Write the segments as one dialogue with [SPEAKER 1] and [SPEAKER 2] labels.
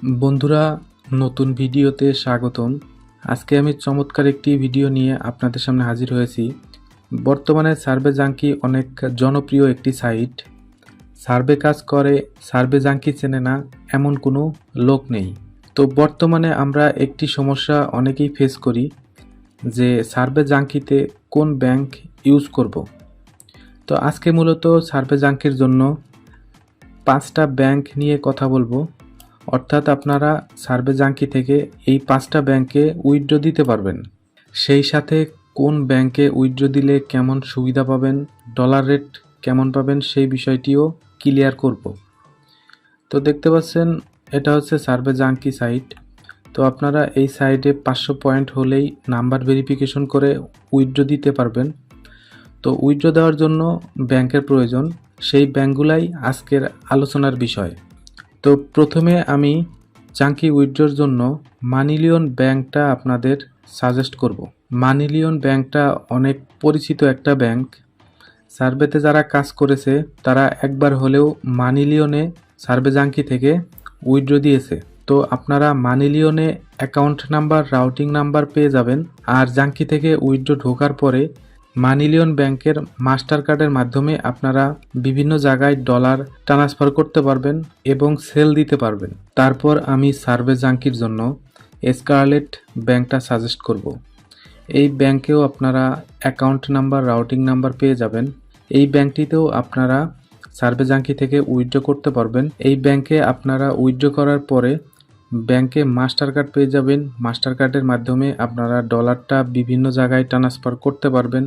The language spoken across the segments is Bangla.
[SPEAKER 1] বন্ধুরা, নতুন ভিডিওতে স্বাগতম। আজকে আমি চমৎকার একটি ভিডিও নিয়ে আপনাদের সামনে হাজির হয়েছি। বর্তমানে সার্ভে জাঙ্কি অনেক জনপ্রিয় একটি সাইট। সার্ভে কাজ করে, সার্ভে জাঙ্কি চেনে না এমন কোনো লোক নেই। তো বর্তমানে আমরা একটি সমস্যা অনেকেই ফেস করি যে সার্ভে জাঙ্কিতে কোন ব্যাংক ইউজ করব। তো আজকে মূলত সার্ভে জাঙ্কির জন্য 5টা ব্যাংক নিয়ে কথা বলবো। অর্থাৎ আপনারা সার্ভে জাঙ্কি থেকে এই 5টা ব্যাংকে উইথড্র দিতে পারবেন। সেই সাথে কোন ব্যাংকে উইথড্র দিলে কেমন সুবিধা পাবেন, ডলার রেট কেমন পাবেন সেই বিষয়টিও ক্লিয়ার করব। তো দেখতে পাচ্ছেন এটা হচ্ছে সার্ভে জাঙ্কি সাইট। তো আপনারা এই সাইটে 500 পয়েন্ট হলেই নাম্বার ভেরিফিকেশন করে উইথড্র দিতে পারবেন। তো উইথড্র দেওয়ার জন্য ব্যাংকের প্রয়োজন, সেই ব্যাংকগুলাই আজকের আলোচনার বিষয়। তো প্রথমে আমি জাঙ্কি উইথড্রর জন্য মানিলিয়ন ব্যাংকটা আপনাদের সাজেস্ট করব। মানিলিয়ন ব্যাংকটা অনেক পরিচিত একটা ব্যাংক। সার্ভেতে যারা কাজ করেছে তারা একবার হলেও মানিলিয়নে সার্ভে জাঙ্কি থেকে উইথড্র দিয়েছে। তো আপনারা মানিলিয়নে অ্যাকাউন্ট নাম্বার, রাউটিং নাম্বার পেয়ে যাবেন। আর জাঙ্কি থেকে উইথড্র ঢোকার পরে মানিলিয়ন ব্যাংকের মাস্টার কার্ডের মাধ্যমে আপনারা বিভিন্ন জায়গায় ডলার ট্রান্সফার করতে পারবেন এবং সেল দিতে পারবেন। তারপর আমি সার্ভে জাঙ্কির জন্য স্কারলেট ব্যাংকটা সাজেস্ট করব। এই ব্যাংকেও আপনারা অ্যাকাউন্ট নাম্বার, রাউটিং নাম্বার পেয়ে যাবেন। এই ব্যাংকটিতেও আপনারা সার্ভে জাঙ্কি থেকে উইথড্র করতে পারবেন। এই ব্যাংকে আপনারা উইথড্র করার পরে ব্যাংকে মাস্টার কার্ড পেয়ে যাবেন। মাস্টার কার্ডের মাধ্যমে আপনারা ডলারটা বিভিন্ন জায়গায় ট্রান্সফার করতে পারবেন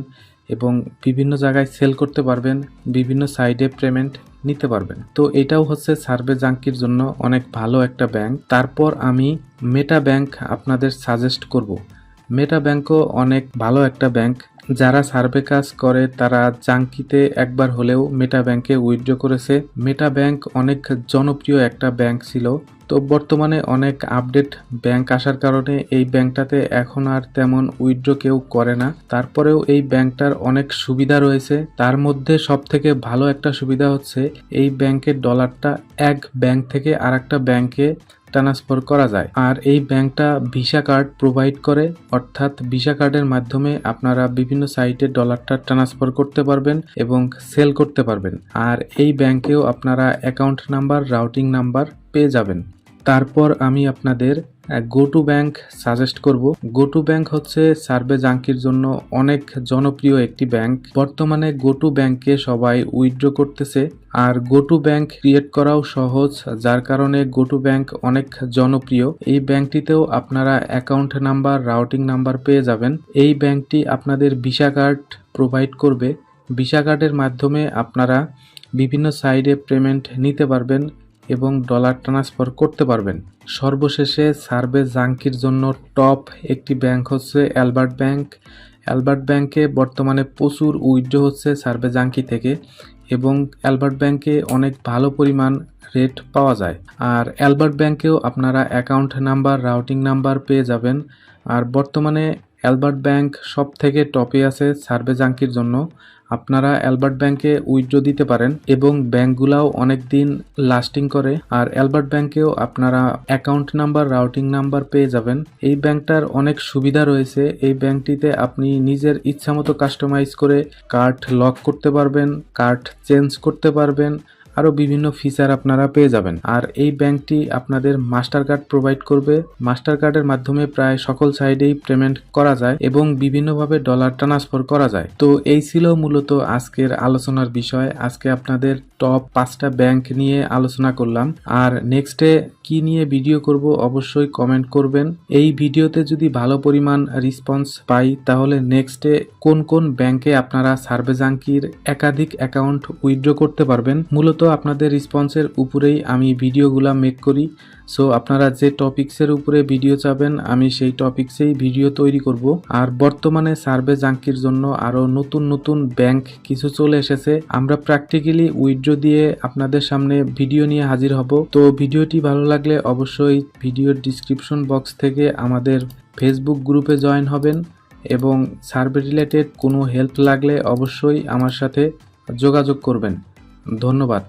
[SPEAKER 1] এবং বিভিন্ন জায়গায় সেল করতে পারবেন, বিভিন্ন সাইডে পেমেন্ট নিতে পারবেন। তো এটাও হচ্ছে সার্ভে জাঙ্কির জন্য অনেক ভালো একটা ব্যাংক। তারপর আমি মেটা ব্যাংক আপনাদের সাজেস্ট করব। মেটা ব্যাংকও অনেক ভালো একটা ব্যাংক। যারা সার্ভে কাজ করে তারা জাঙ্কিতে একবার হলেও মেটা ব্যাংকে উইথড্র করেছে। মেটা ব্যাংক অনেক জনপ্রিয় একটা ব্যাংক ছিল। তো বর্তমানে অনেক আপডেট ব্যাংক আসার কারণে এই ব্যাংকটাতে এখন আর তেমন উইথড্র কেউ করে না। তারপরেও এই ব্যাংকটার অনেক সুবিধা রয়েছে। তার মধ্যে সবথেকে ভালো একটা সুবিধা হচ্ছে এই ব্যাংকের ডলারটা এক ব্যাংক থেকে আরেকটা ব্যাংকে ট্রান্সফার করা যায়। আর এই ব্যাংকটা ভিসা কার্ড প্রোভাইড করে, অর্থাৎ ভিসা কার্ডের মাধ্যমে আপনারা বিভিন্ন সাইটে ডলারটা ট্রান্সফার করতে পারবেন এবং সেল করতে পারবেন। আর এই ব্যাংকেও আপনারা অ্যাকাউন্ট নাম্বার, রাউটিং নাম্বার পেয়ে যাবেন। তারপর আমি আপনাদের গো টু ব্যাংক সাজেস্ট করব। গো টু ব্যাংক হচ্ছে সার্ভে জাঙ্কির জন্য অনেক জনপ্রিয় একটি ব্যাংক। বর্তমানে গো টু ব্যাংকে সবাই উইথড্র করতেছে। আর গো টু ব্যাংক ক্রিয়েট করাও সহজ, যার কারণে গো টু ব্যাংক অনেক জনপ্রিয়। এই ব্যাংকটিতেও আপনারা অ্যাকাউন্ট নাম্বার, রাউটিং নাম্বার পেয়ে যাবেন। এই ব্যাংকটি আপনাদের ভিসা কার্ড প্রোভাইড করবে। ভিসা কার্ডের মাধ্যমে আপনারা বিভিন্ন সাইডে পেমেন্ট নিতে পারবেন এবং ডলার ট্রান্সফার করতে পারবেন। সর্বশেষে সার্ভে জাঙ্কির জন্য টপ একটি ব্যাংক হচ্ছে অ্যালবার্ট ব্যাংক। অ্যালবার্ট ব্যাংকে বর্তমানে প্রচুর উইথড্র হচ্ছে সার্ভে জাঙ্কি থেকে এবং অ্যালবার্ট ব্যাংকে অনেক ভালো পরিমাণ রেট পাওয়া যায়। আর অ্যালবার্ট ব্যাংকেও আপনারা অ্যাকাউন্ট নাম্বার, রাউটিং নাম্বার পেয়ে যাবেন। আর বর্তমানে অ্যালবার্ট ব্যাংক সব থেকে টপে আছে সার্ভে জাঙ্কির জন্য। আপনারা অ্যালবার্ট ব্যাংকে উইথড্র দিতে পারেন এবং ব্যাংকগুলাও অনেক দিন লাস্টিং করে। আর অ্যালবার্ট ব্যাংকেও আপনারা অ্যাকাউন্ট নাম্বার, রাউটিং নাম্বার পেয়ে যাবেন। এই ব্যাংকটার অনেক সুবিধা রয়েছে। এই ব্যাংকটিতে আপনি নিজের ইচ্ছামতো কাস্টমাইজ করে কার্ড লক করতে পারবেন, কার্ড চেঞ্জ করতে পারবেন, আরও বিভিন্ন ফিচার আপনারা পেয়ে যাবেন। আর এই ব্যাংকটি আপনাদের মাস্টার কার্ড প্রোভাইড করবে। মাস্টার কার্ডের মাধ্যমে প্রায় সকল সাইডেই পেমেন্ট করা যায় এবং বিভিন্নভাবে ডলার ট্রান্সফার করা যায়। তো এই ছিল মূলত আজকের আলোচনার বিষয়। আজকে আপনাদের টপ 5টা ব্যাংক নিয়ে আলোচনা করলাম। আর নেক্সটে কি নিয়ে ভিডিও করব অবশ্যই কমেন্ট করবেন। এই ভিডিওতে যদি ভালো পরিমাণ রেসপন্স পাই তাহলে নেক্সটে কোন কোন ব্যাংকে আপনারা সার্ভে জাঙ্কির একাধিক অ্যাকাউন্ট উইথড্র করতে পারবেন, মূলত আপনাদের রেসপন্সের উপরেই আমি ভিডিওগুলা মেক করি। সো আপনারা যে টপিক্সের উপরে ভিডিও চাবেন আমি সেই টপিক্সেই ভিডিও তৈরি করব। আর বর্তমানে সার্ভে জাঙ্কির জন্য আরও নতুন নতুন ব্যাংক কিছু চলে এসেছে। আমরা প্র্যাকটিক্যালি উইথড্র দিয়ে আপনাদের সামনে ভিডিও নিয়ে হাজির হব। তো ভিডিওটি ভালো লাগলে অবশ্যই ভিডিওর ডিসক্রিপশন বক্স থেকে আমাদের ফেসবুক গ্রুপে জয়েন হবেন এবং সার্ভে রিলেটেড কোনো হেল্প লাগলে অবশ্যই আমার সাথে যোগাযোগ করবেন। ধন্যবাদ।